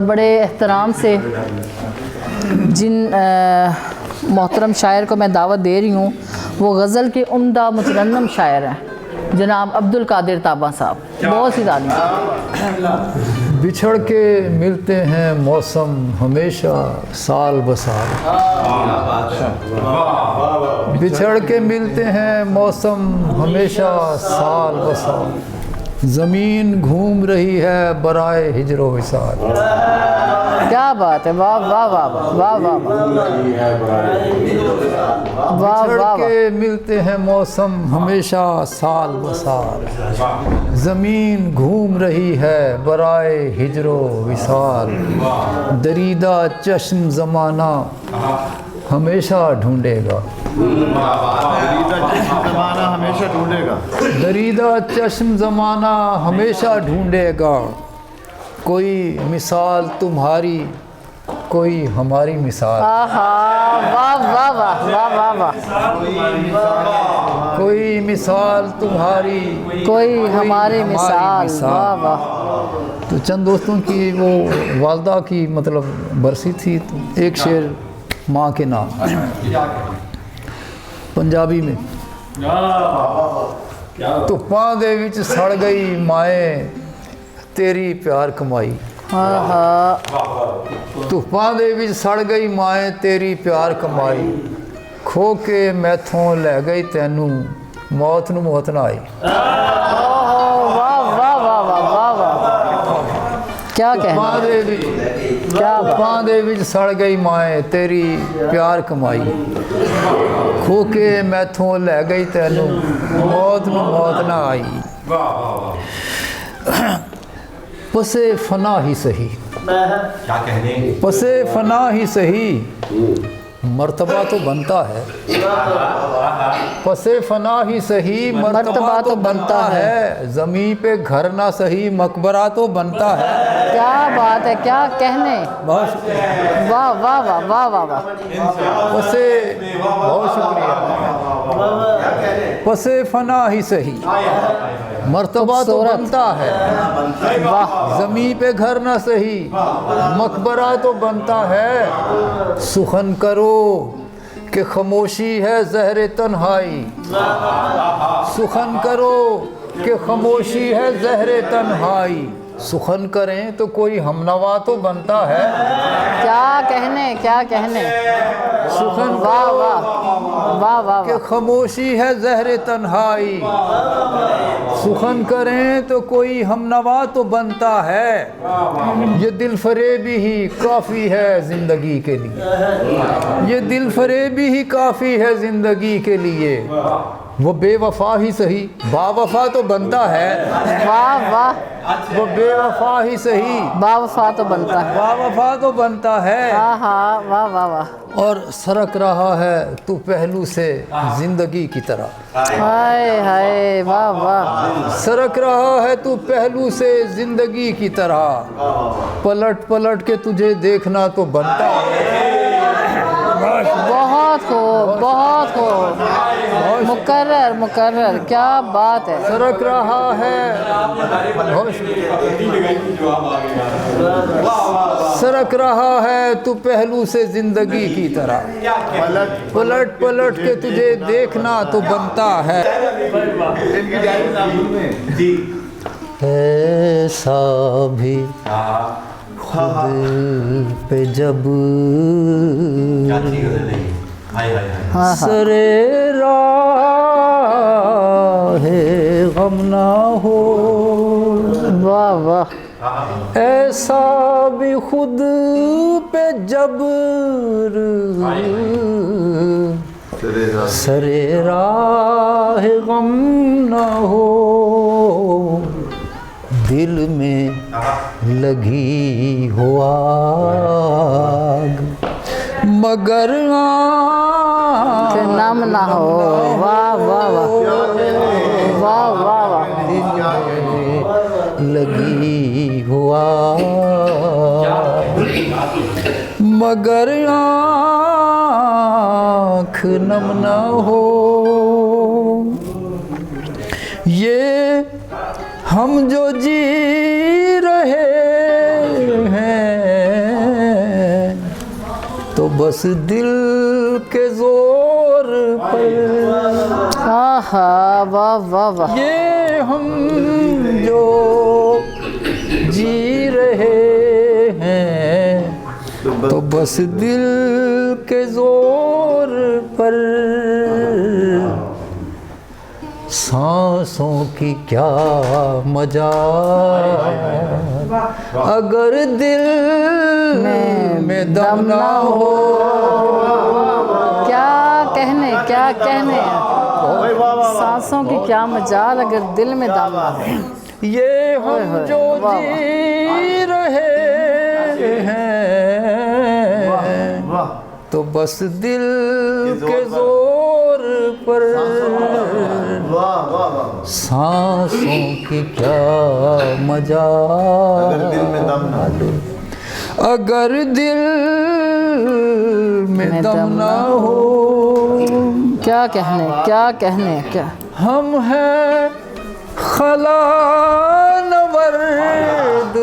बड़े एहतराम से जिन मोहतरम शायर को मैं दावत दे रही हूँ वो गज़ल के उम्दा मुतरन्नम शायर हैं जनाब अब्दुल कादिर ताबा साहब। बहुत सी तारीफ। बिछड़ के मिलते हैं मौसम हमेशा साल बसाल, बिछड़ के मिलते हैं मौसम हमेशा साल बसाल, ज़मीन घूम रही है बराए हिजरो विसाल। क्या बात है, वाह वाह वाह वाह वाह वाह बिछड़ वाह। के मिलते हैं मौसम हमेशा साल बसाल, ज़मीन घूम रही है बराए हिजरो विसाल, दरीदा चश्म ज़माना हमेशा ढूंढेगा, हमेशा ढूंढेगा, दरीदा चश्म ज़माना हमेशा ढूंढेगा, कोई मिसाल तुम्हारी कोई हमारी मिसाल, आहा, वाह वाह वाह वाह वाह वाह। कोई मिसाल तुम्हारी कोई हमारी मिसाल, वाह वाह। तो चंद दोस्तों की वो वालदा की मतलब बरसी थी, तो एक शेर माँ के नाम पंजाबी में। धुप्पां दे विच सड़ गई माए तेरी प्यार कमाई, धुप्पां दे विच सड़ गई माए तेरी प्यार कमाई, खो के मैथों लै गई तैनू मौत नू मौत ना आई। वाह वाह वाह वाह वाह वाह। क्या कहना, क्या धुप्पां दे विच सड़ गई माए तेरी प्यार कमाई, खो के मैथों लै गई तैनू मौत नू मौत ना आई। पसे फना ही सही, क्या कहने, पसे फना ही सही मर्तबा तो बनता है, पसे फना ही सही मर्तबा तो बनता है, ज़मीं पे घर ना सही मकबरा तो बनता है। क्या बात है, क्या कहने, बहुत वाह वाह वाह वाह वाह वाह। पसे, बहुत शुक्रिया। पसे फना ही सही मर्तबा तो बनता है, वाह। ज़मीं पे घर ना सही मकबरा तो बनता है, सुखन करो कि खामोशी है ज़हर तन्हाई, सुखन करो कि खामोशी है ज़हर तन्हाई, सुखन करें तो कोई हमनवा तो बनता है। क्या कहने, क्या कहने, सुखन वाह वाह वाह वाह कि वाह। खामोशी है ज़हर तन्हाई, सुखन करें तो कोई हमनवा तो बनता है, ये दिल फरेबी ही काफ़ी है ज़िंदगी के लिए, ये दिल फरेबी ही काफ़ी है ज़िंदगी के लिए, वो बेवफा ही सही बावफा तो बनता है, वाह वाह, वो बेवफा ही सही बावफा तो बनता है, बावफा तो बनता है, हाँ हाँ, वाह वाह वाह। और सरक रहा है तू पहलू से ज़िंदगी की तरह, हाय हाय, वाह वाह। सरक रहा है तू पहलू से ज़िंदगी की तरह, पलट पलट के तुझे देखना तो बनता है। बहुत खूब, बहुत खूब, मुकर्रर मुकर्रर, क्या बात है। सरक रहा है, सरक रहा है तू पहलू से ज़िंदगी की तरह, पलट पलट के तुझे देखना तो बनता है। ऐसा भी खुद पे जब सरे राहे गम ना हो, वाह वाह। ऐसा भी खुद पे जबर सरे राह गम ना हो, दिल में लगी हो आग मगर आँख नम ना हो, वाह वाह वाह वाह वाह वाह। लगी हुआ मगर आँख नम ना हो, ये हम जो जी रहे हैं तो बस दिल के जोर पर आहा वाह वाह वाह। ये हम जो जी रहे हैं तो बस दिल के जोर पर। सांसों की क्या मजाल अगर दिल में दम ना हो। क्या कहने सांसों की क्या मजाल अगर दिल में दम ना हो। ये हम जो जी रहे हैं तो बस दिल के जोर पर। सांसों की क्या मजाल अगर दिल में दम ना हो। क्या कहने क्या। हम हैं खला नवर्द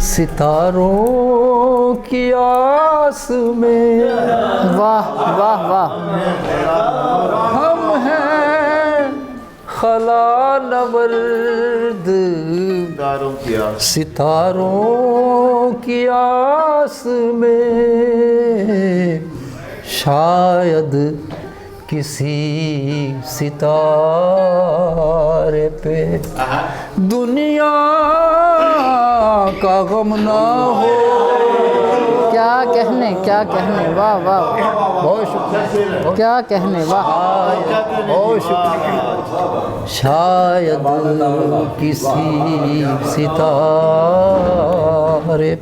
सितारों की आस में। वाह वाह वाह। हम हैं खला नवर्द सितारों की आस में। शायद किसी सितारे पे दुनिया का गम ना हो। क्या कहने वाह वाह। बहुत शुक्रिया। क्या कहने वाह। बहुत शुक्रिया। शायद किसी सितारे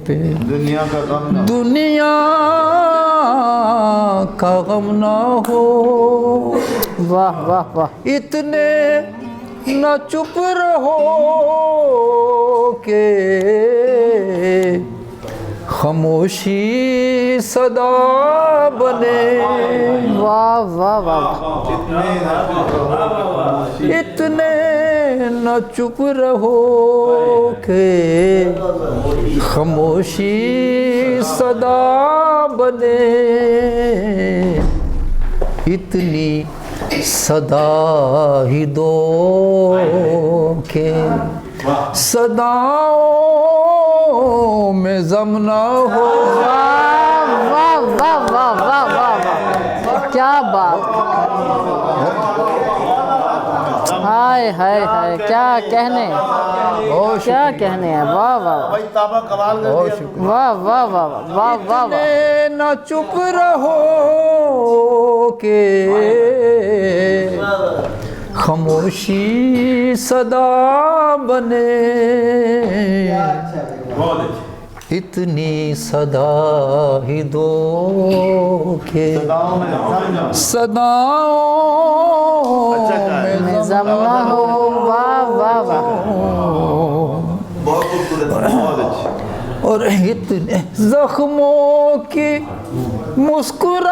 पे दुनिया का गम ना हो। वाह वाह वाह। इतने न चुप रहो के खामोशी सदा बने। वाह वाह वाह। इतने न चुप रहो के खामोशी सदा बने। इतनी सदा ही दो के सदाओं में जम ना हो। वाह वाह वाह वाह वाह वाह। क्या बात। हाय हाय हाय। क्या कहने हैं। वाह वाह वाह वाह वाह वाह वाह। न चुप रहो के खामोशी सदा बने। इतनी सदा ही दो के सदाओं में जम ना हो। वाह वाह वाह। और इतने जख्मों की मुस्कुराहटें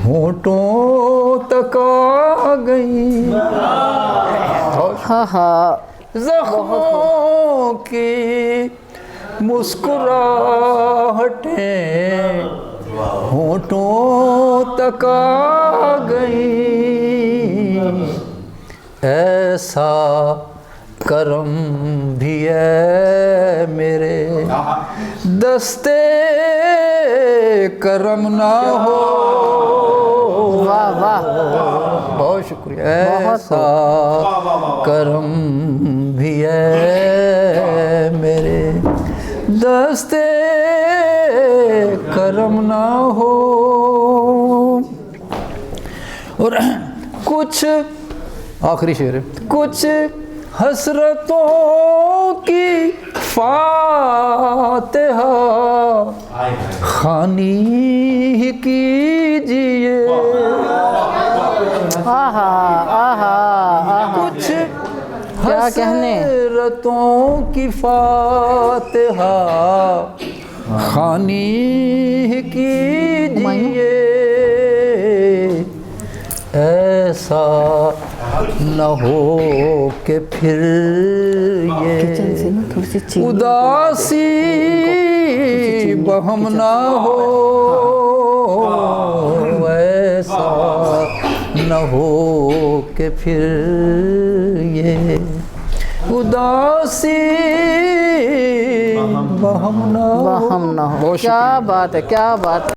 होठों तक आ गई। हाँ हाँ। जख्मों की मुस्कुराहटें होठों तक आ गई। ऐसा करम भी है मेरे दस्ते करम ना हो। वाह वाह। बहुत शुक्रिया। ऐसा करम भी है मेरे दस्ते करम ना हो। और कुछ आखिरी शेर है। कुछ हसरतों की फातिहा खानी ही कीजिए। आहा आहा आहा। कुछ हसरतों की फातिहा खानी ही कीजिए। ऐसा न हो के फिर किचन से ये ना थोड़ी सी चीनी उदासी बहम ना हो, ऐसा न हो के फिर ये उदासी बहम ना हो। हम ना हो। बहुत क्या बात है, क्या बात है।